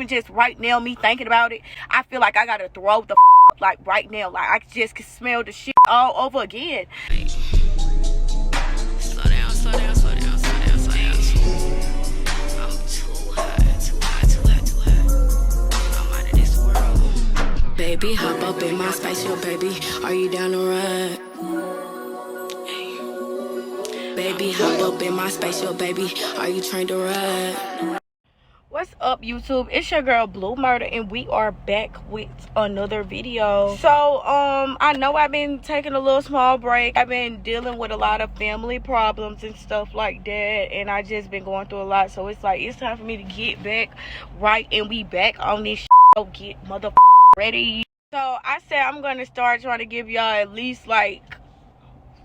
even just right now, me thinking about it, I feel like I gotta throw the up, like right now. Like I just can smell the shit all over again. Slow down, slow down, slow down, slow down, slow down. I'm too hot, too hot, too hot, too hot. I'm out of this world. Baby, hop up in my spaceship, baby. Are you down to ride? Baby, hop up in my spaceship, baby. Are you trained to ride? What's up, YouTube? It's your girl Blue Murder, and we are back with another video. So I know I've been taking a little small break. I've been dealing with a lot of family problems and stuff like that, and I just been going through a lot. So it's like it's time for me to get back right, and we back on this shit. So get ready. So I said I'm gonna start trying to give y'all at least like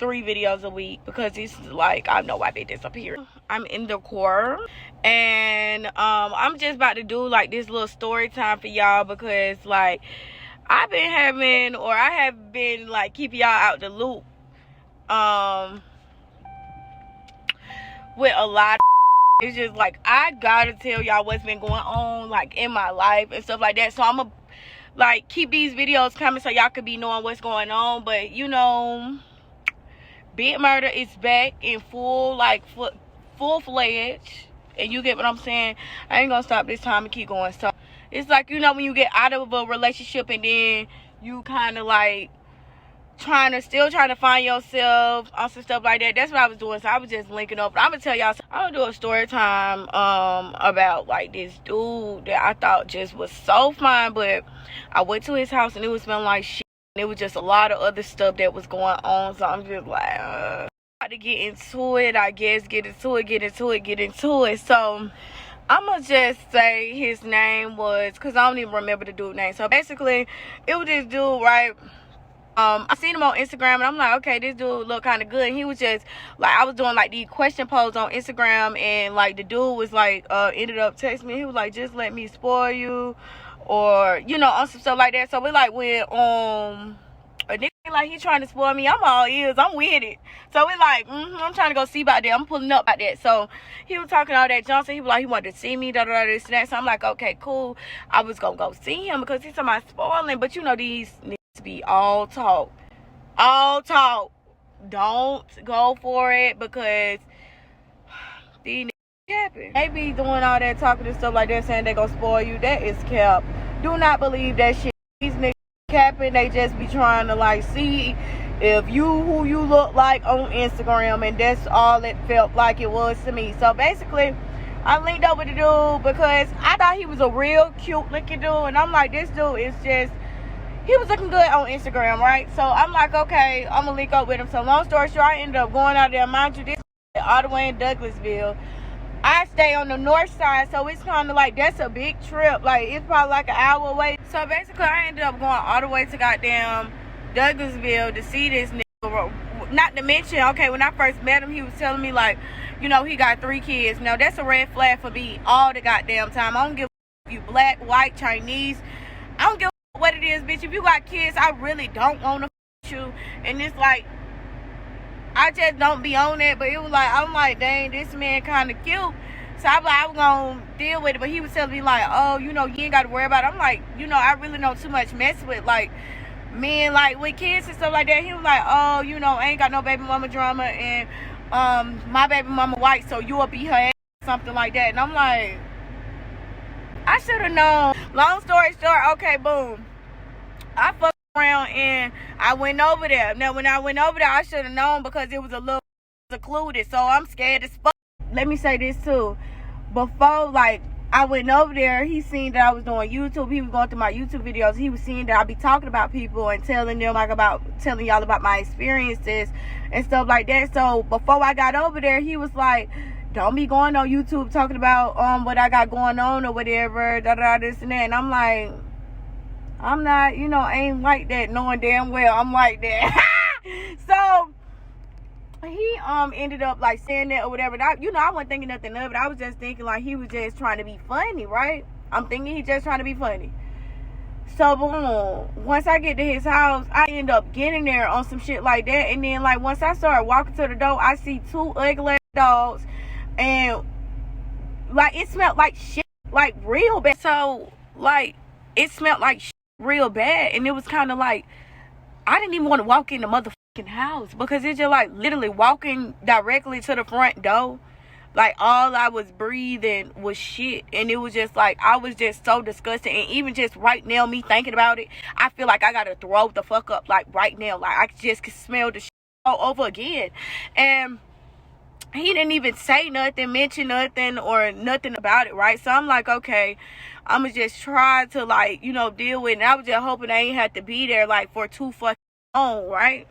3 videos a week, because it's like I know I've been disappearing. I'm in the core, and I'm just about to do like this little story time for y'all, because like I have been like keeping y'all out the loop with a lot of it's just like I gotta tell y'all what's been going on like in my life and stuff like that. So I'm gonna like keep these videos coming so y'all could be knowing what's going on. But you know, Big Murder is back in full-fledged, and you get what I'm saying. I ain't gonna stop this time and keep going. So it's like, you know, when you get out of a relationship and then you kind of like trying to find yourself on some stuff like that. That's what I was doing. So I was just linking up. But I'm gonna tell y'all, I'm gonna do a story time about like this dude that I thought just was so fine, but I went to his house and it was smelling like shit. It was just a lot of other stuff that was going on. So I'm just like, to get into it, I guess. Get into it. So I'm going to just say his name was, because I don't even remember the dude's name. So basically, it was this dude, right? I seen him on Instagram, and I'm like, okay, this dude look kind of good. And he was just, like, I was doing, like, the question polls on Instagram, and, like, the dude was, like, ended up texting me. He was like, just let me spoil you, or, you know, on some stuff like that. So we, like, went on a nigga, like, he trying to spoil me. I'm all ears. I'm with it. So we like, I'm trying to go see about that. I'm pulling up about that. So he was talking all that Johnson. He was like, he wanted to see me, this and that. So I'm like, okay, cool. I was going to go see him because he's talking about spoiling. But, you know, these need to be all talk. All talk. Don't go for it, because these capping. They be doing all that talking and stuff like that, saying they gonna spoil you. That is cap. Do not believe that shit. These niggas capping. They just be trying to like see if who you look like on Instagram, and that's all it felt like it was to me. So basically, I linked up with the dude because I thought he was a real cute looking dude, and I'm like, this dude is just, he was looking good on Instagram, right? So I'm like, okay, I'm gonna link up with him. So long story short, I ended up going out there. Mind you, this all the way in Douglasville. I stay on the north side, so it's kind of like, that's a big trip. Like, it's probably like an hour away. So basically, I ended up going all the way to goddamn Douglasville to see this nigga. Not to mention, okay, when I first met him, he was telling me, like, you know, he got 3 kids. Now, that's a red flag for me all the goddamn time. I don't give a if you black, white, Chinese. I don't give a what it is, bitch. If you got kids, I really don't want to you. And it's like, I just don't be on that. But it was like, I'm like, dang, this man kind of cute. So I'm like, I'm going to deal with it. But he was telling me like, oh, you know, you ain't got to worry about it. I'm like, you know, I really don't too much mess with like men like with kids and stuff like that. He was like, oh, you know, I ain't got no baby mama drama, and my baby mama white, so you'll be her ass, something like that. And I'm like, I should have known. Long story short, okay, boom, I fucked around and I went over there. Now when I went over there, I should have known, because it was a little secluded, so I'm scared as fuck. Let me say this too, before like I went over there, he seen that I was doing YouTube. He was going through my YouTube videos. He was seeing that I be talking about people and telling them like telling y'all about my experiences and stuff like that. So before I got over there, he was like, don't be going on YouTube talking about what I got going on or whatever, this and that. And I'm like, I'm not, you know, I ain't like that, knowing damn well I'm like that. So he ended up like saying that or whatever. And I wasn't thinking nothing of it. I was just thinking like he was just trying to be funny, right? I'm thinking he just trying to be funny. So boom, once I get to his house, I end up getting there on some shit like that. And then like once I started walking to the door, I see 2 ugly dogs, and like it smelled like shit. like real bad. So like it smelled like shit real bad, and it was kind of like I didn't even want to walk in the motherfucking house because it's just like literally walking directly to the front door. Like all I was breathing was shit, and it was just like I was just so disgusted. And even just right now, me thinking about it, I feel like I gotta throw the fuck up. Like right now, like I just can smell the shit all over again. And he didn't even say nothing, mention nothing, or nothing about it, right? So I'm like, okay, I'ma just try to like, you know, deal with it. And I was just hoping I ain't have to be there like for too fucking long, right?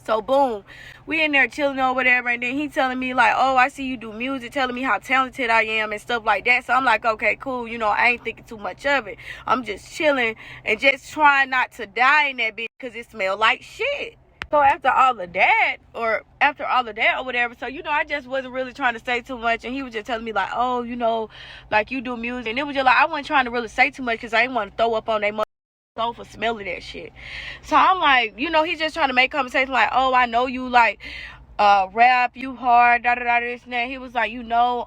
So boom, we in there chilling or whatever, and then he telling me like, oh, I see you do music, telling me how talented I am and stuff like that. So I'm like, okay, cool, you know, I ain't thinking too much of it. I'm just chilling and just trying not to die in that bitch because it smelled like shit. So after all of that or whatever, so, you know, I just wasn't really trying to say too much, and he was just telling me like, oh, you know, like you do music, and it was just like I wasn't trying to really say too much because I didn't want to throw up on their for smelling that shit. So I'm like, you know, he's just trying to make conversation like, oh, I know you like rap, you hard, da da da, this and that. He was like, you know,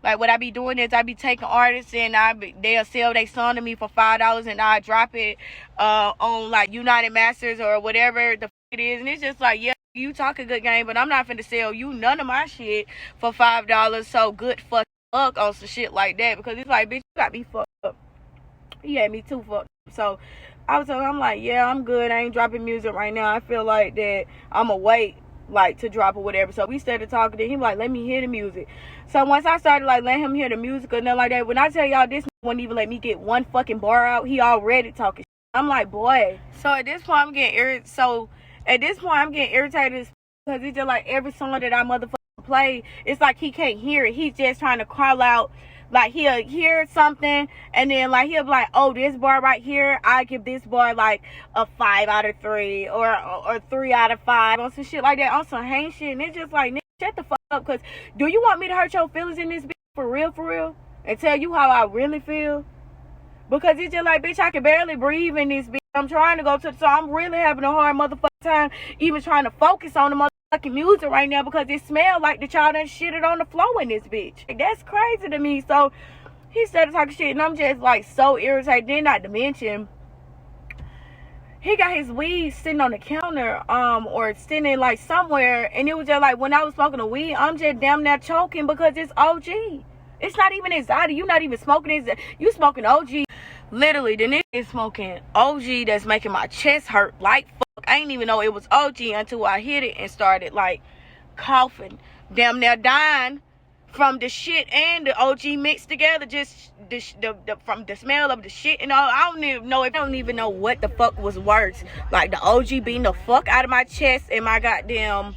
like what I be doing is I be taking artists and they'll sell their song to me for $5 and I drop it on like United Masters or whatever the it is. And it's just like, yeah, you talk a good game, but I'm not finna sell you none of my shit for $5. So good fucking luck on some shit like that, because it's like, bitch, you got me fucked up. He had me too fucked. So I'm like, yeah, I'm good. I ain't dropping music right now. I feel like that I'ma wait like to drop or whatever. So we started talking to him like, let me hear the music. So once I started like letting him hear the music or nothing like that, when I tell y'all this wouldn't even let me get one fucking bar out, he already talking shit. I'm like, boy. So at this point I'm getting irritated because it's just like every song that I motherfucking play, it's like he can't hear it. He's just trying to call out. Like, he'll hear something, and then, like, he'll be like, oh, this bar right here, I give this bar, like, a 5 out of 3, or 3 out of 5, or some shit like that, on some hang shit, and it's just like, nigga, shut the fuck up, because do you want me to hurt your feelings in this bitch for real, and tell you how I really feel? Because it's just like, bitch, I can barely breathe in this bitch. I'm trying to go to, so I'm really having a hard motherfucking time even trying to focus on the motherfucking music right now because it smelled like the child done shitted on the floor in this bitch. Like, that's crazy to me. So he started talking shit and I'm just like so irritated. Then not to mention, he got his weed sitting on the counter, or sitting like somewhere, and it was just like when I was smoking the weed, I'm just damn near choking because it's OG. It's not even exotic. You not even smoking it. You smoking OG. Literally, the nigga is smoking OG that's making my chest hurt like fuck. I didn't even know it was OG until I hit it and started like coughing, damn near dying from the shit and the OG mixed together. Just from the smell of the shit and all. I don't even know what the fuck was worse. Like the OG beating the fuck out of my chest and my goddamn,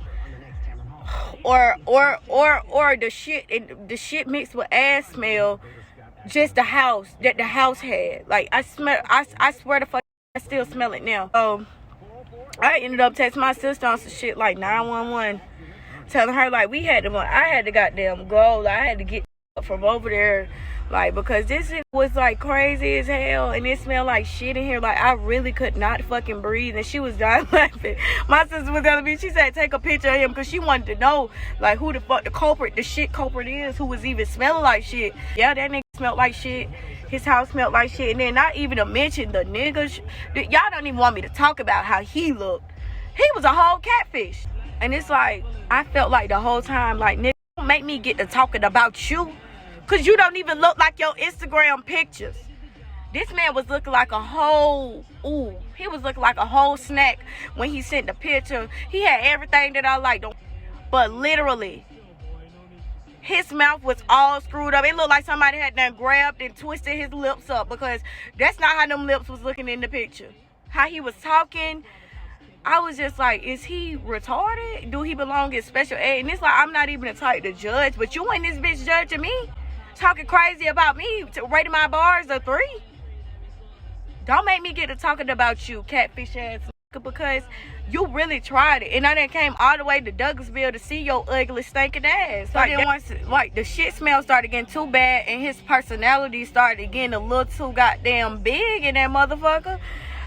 or the shit mixed with ass smell. Just the house that the house had. Like I swear to fuck, I still smell it now. So I ended up texting my sister on some shit like 911, telling her like I had to goddamn go. I had to get from over there, like, because this shit was like crazy as hell and it smelled like shit in here. Like I really could not fucking breathe, and she was dying laughing. My sister was telling me, she said take a picture of him because she wanted to know like who the fuck the shit culprit is, who was even smelling like shit. Yeah, that nigga smelled like shit. His house smelled like shit. And then not even to mention the niggas. Y'all don't even want me to talk about how he looked. He was a whole catfish. And it's like, I felt like the whole time, like, nigga, don't make me get to talking about you. Because you don't even look like your Instagram pictures. This man was looking like a whole, he was looking like a whole snack when he sent the picture. He had everything that I liked. But literally, his mouth was all screwed up. It looked like somebody had done grabbed and twisted his lips up, because that's not how them lips was looking in the picture. How he was talking, I was just like, is he retarded? Do he belong in special ed? And it's like, I'm not even the type to judge, but you ain't this bitch judging me, talking crazy about me, rating my bars a 3. Don't make me get to talking about you, catfish ass, because you really tried it. And I done came all the way to Douglasville to see your ugly stinking ass. So then once like the shit smell started getting too bad and his personality started getting a little too goddamn big in that motherfucker,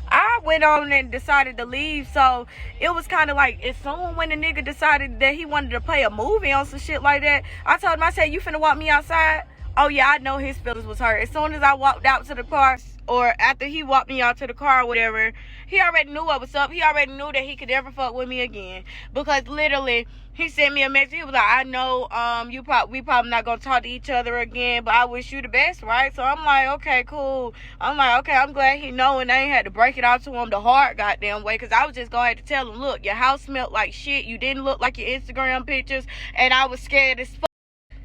I went on and decided to leave. So it was kind of like, as soon when the nigga decided that he wanted to play a movie on some shit like that, I told him, I said, you finna walk me outside? oh yeah, I know his feelings was hurt. As soon as I walked out to the car, or after he walked me out to the car or whatever, he already knew what was up. He already knew that he could never fuck with me again. Because literally, he sent me a message. He was like, I know we probably not gonna talk to each other again, but I wish you the best, right? So I'm like, okay, cool. I'm like, okay, I'm glad he know, and I ain't had to break it out to him the hard goddamn way, because I was just gonna have to tell him, look, your house smelled like shit. You didn't look like your Instagram pictures, and I was scared as fuck.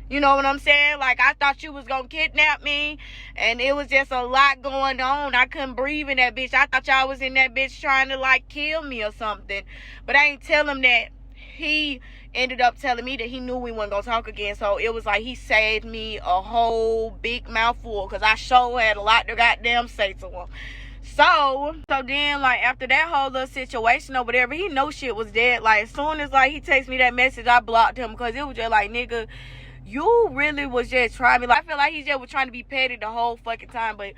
You know what I'm saying? Like, I thought you was gonna kidnap me, and it was just a lot going on. I couldn't breathe in that bitch. I thought y'all was in that bitch trying to, like, kill me or something. But I ain't tell him that. He ended up telling me that he knew we weren't gonna talk again. So it was like he saved me a whole big mouthful, because I sure had a lot to goddamn say to him. So then, like, after that whole little situation or whatever, he know shit was dead. Like, as soon as, like, he texted me that message, I blocked him, because it was just like, nigga, you really was just trying me. Like, I feel like he just was trying to be petty the whole fucking time. But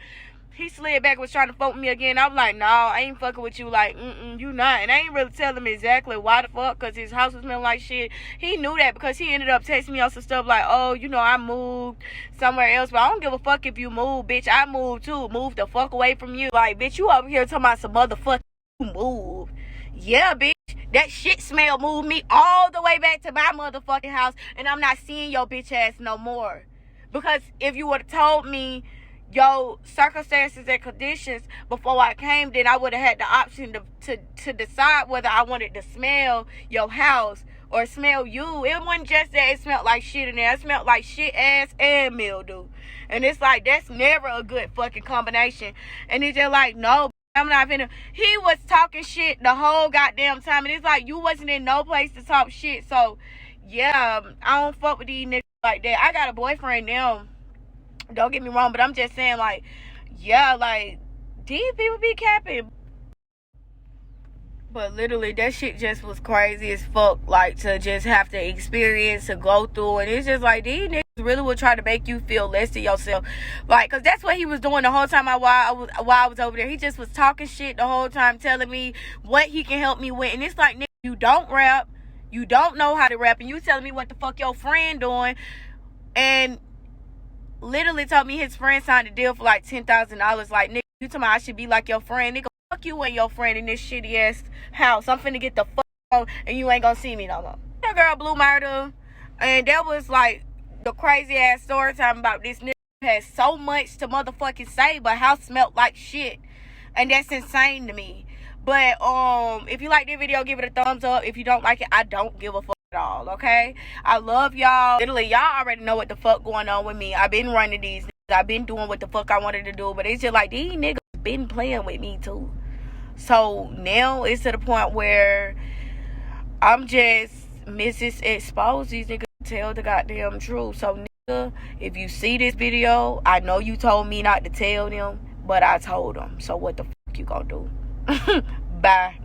he slid back, was trying to fuck with me again. I was like, no, I ain't fucking with you. Like, you not. And I ain't really tell him exactly why the fuck, because his house was smelling like shit. He knew that, because he ended up texting me on some stuff like, oh, you know, I moved somewhere else. But I don't give a fuck if you move, bitch. I moved too. Move the fuck away from you. Like, bitch, you over here talking about some motherfucking move. Yeah, bitch. That shit smell moved me all the way back to my motherfucking house, and I'm not seeing your bitch ass no more. Because if you would have told me your circumstances and conditions before I came, then I would have had the option to decide whether I wanted to smell your house or smell you. It wasn't just that it smelled like shit in there. It smelled like shit, ass, and mildew. And it's like, that's never a good fucking combination. And it's just like, no, I'm not finna. He was talking shit the whole goddamn time, and it's like, you wasn't in no place to talk shit. So yeah, I don't fuck with these niggas like that. I got a boyfriend now, don't get me wrong, but I'm just saying, like, yeah, like, these people be capping. But literally, that shit just was crazy as fuck, like, to just have to experience, to go through. And it's just like, these niggas really will try to make you feel less than yourself. Like, because that's what he was doing the whole time while I was over there. He just was talking shit the whole time, telling me what he can help me with. And it's like, nigga, you don't rap. You don't know how to rap. And you telling me what the fuck your friend doing. And literally told me his friend signed a deal for like $10,000. Like, nigga, you talking about I should be like your friend. Nigga, fuck you and your friend in this shitty ass house. I'm finna get the fuck on, and you ain't gonna see me no more. That girl Blue Murder. And that was like the crazy ass story time about this nigga who has so much to motherfucking say, but house smelled like shit. And that's insane to me. But if you like this video, give it a thumbs up. If you don't like it, I don't give a fuck at all, okay? I love y'all. Literally, y'all already know what the fuck going on with me. I've been running these niggas. I've been doing what the fuck I wanted to do. But it's just like, these niggas been playing with me too. So now it's to the point where I'm just Mrs. Expose these niggas, tell the goddamn truth. So nigga, if you see this video, I know you told me not to tell them, but I told them. So what the fuck you gonna do? Bye.